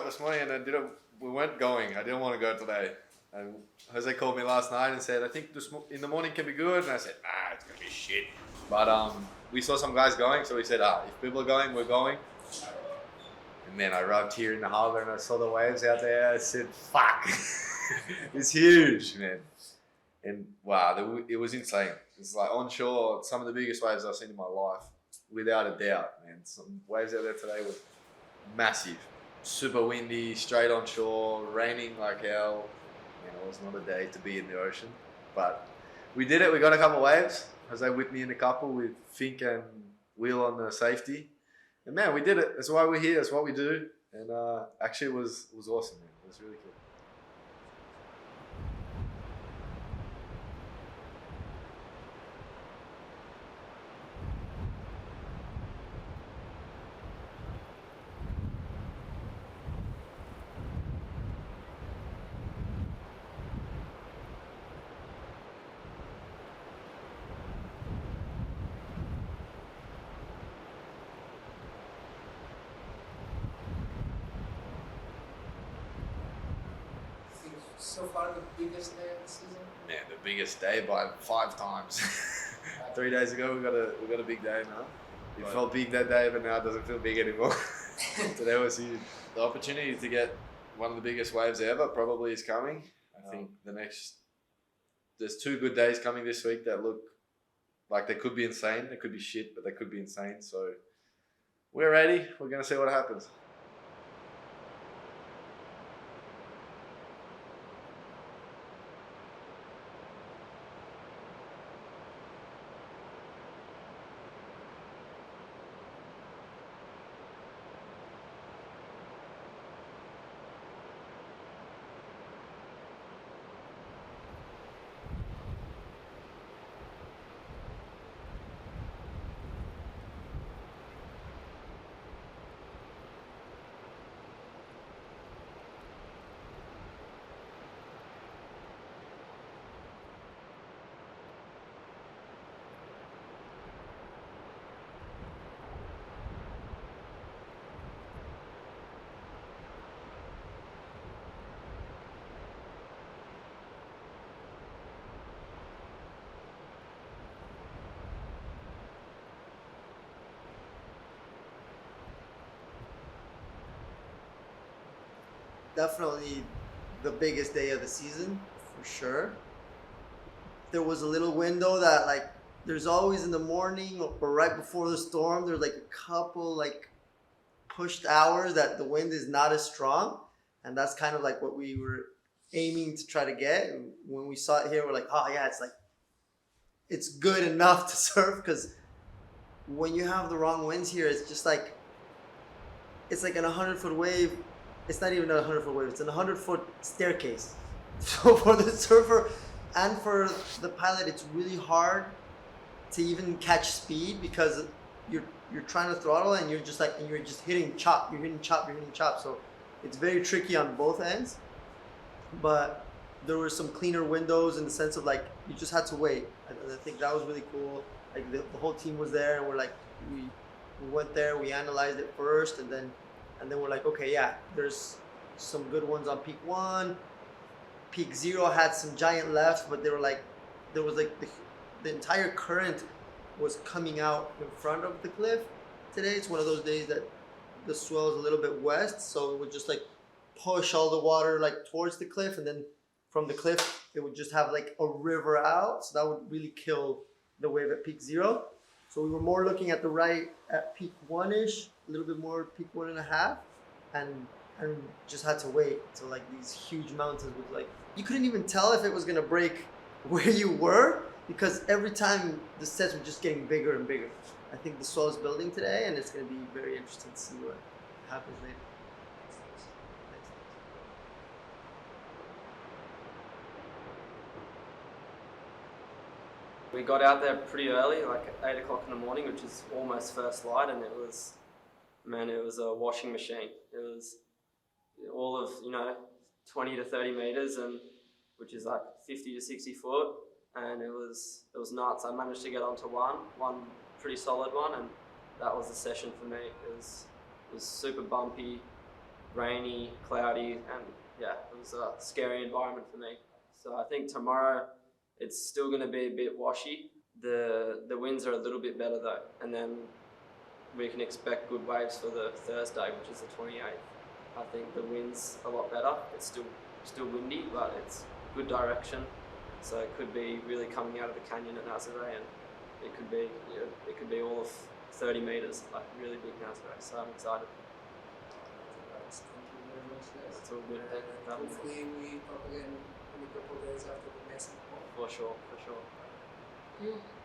up this morning and we weren't going. I didn't want to go today. And Jose called me last night and said, I think in the morning can be good. And I said, nah, it's going to be shit. But we saw some guys going, so we said, if people are going, we're going. And then I arrived here in the harbour and I saw the waves out there. I said, fuck. It's huge, man. And wow, it was insane. It's like onshore, some of the biggest waves I've seen in my life, without a doubt, man. Some waves out there today were massive. Super windy, straight onshore, raining like hell. It was not a day to be in the ocean. But we did it. We got a couple of waves. Jose whipped me in a couple with Fink and Will on the safety. And man, we did it. That's why we're here. That's what we do. And actually it was awesome, man. It was really cool. So far, the biggest day of the season? Man, the biggest day by 5 times. 3 days ago, we got a big day now. It felt big that day, but now it doesn't feel big anymore. Today was huge. The opportunity to get one of the biggest waves ever probably is coming. I think there's 2 good days coming this week that look like they could be insane. They could be shit, but they could be insane. So we're ready. We're going to see what happens. Definitely the biggest day of the season, for sure. There was a little window that, like, there's always in the morning or right before the storm, there's like a couple like pushed hours that the wind is not as strong. And that's kind of like what we were aiming to try to get. And when we saw it here, we're like, oh yeah, it's good enough to surf, because when you have the wrong winds here, it's just like, it's like an 100-foot wave. It's not even a 100-foot wave. It's an 100-foot staircase. So for the surfer and for the pilot, it's really hard to even catch speed, because you're trying to throttle and you're just hitting chop. You're hitting chop. So it's very tricky on both ends. But there were some cleaner windows in the sense of like you just had to wait. I think that was really cool. Like the whole team was there, and we're like we went there. We analyzed it first, and then we're like, okay, yeah, there's some good ones on peak 1. Peak 0 had some giant lefts, but there was like the entire current was coming out in front of the cliff today. It's one of those days that the swell is a little bit west, so it would just like push all the water like towards the cliff, and then from the cliff it would just have like a river out, so that would really kill the wave at peak 0. So we were more looking at the right at peak 1-ish, a little bit more peak 1.5, and just had to wait until like these huge mountains would like, you couldn't even tell if it was gonna break where you were, because every time the sets were just getting bigger and bigger. I think the swell is building today, and it's gonna be very interesting to see what happens later. We got out there pretty early, like at 8 o'clock in the morning, which is almost first light, and it was a washing machine. It was all of 20 to 30 meters, and which is like 50 to 60 foot, and it was nuts. I managed to get onto one pretty solid one, and that was the session for me. It was super bumpy, rainy, cloudy, and yeah, it was a scary environment for me. So I think tomorrow it's still going to be a bit washy. The winds are a little bit better though, and then we can expect good waves for the Thursday, which is the 28th. I think the wind's a lot better. It's still windy, but it's good direction. So it could be really coming out of the canyon at Nazaré, and it could be all of 30 meters, like really big Nazaré. So I'm excited. Thank you very much, guys. That's all good. And That'll be hopefully we talk again in a couple of days after the next one. for sure. Yeah.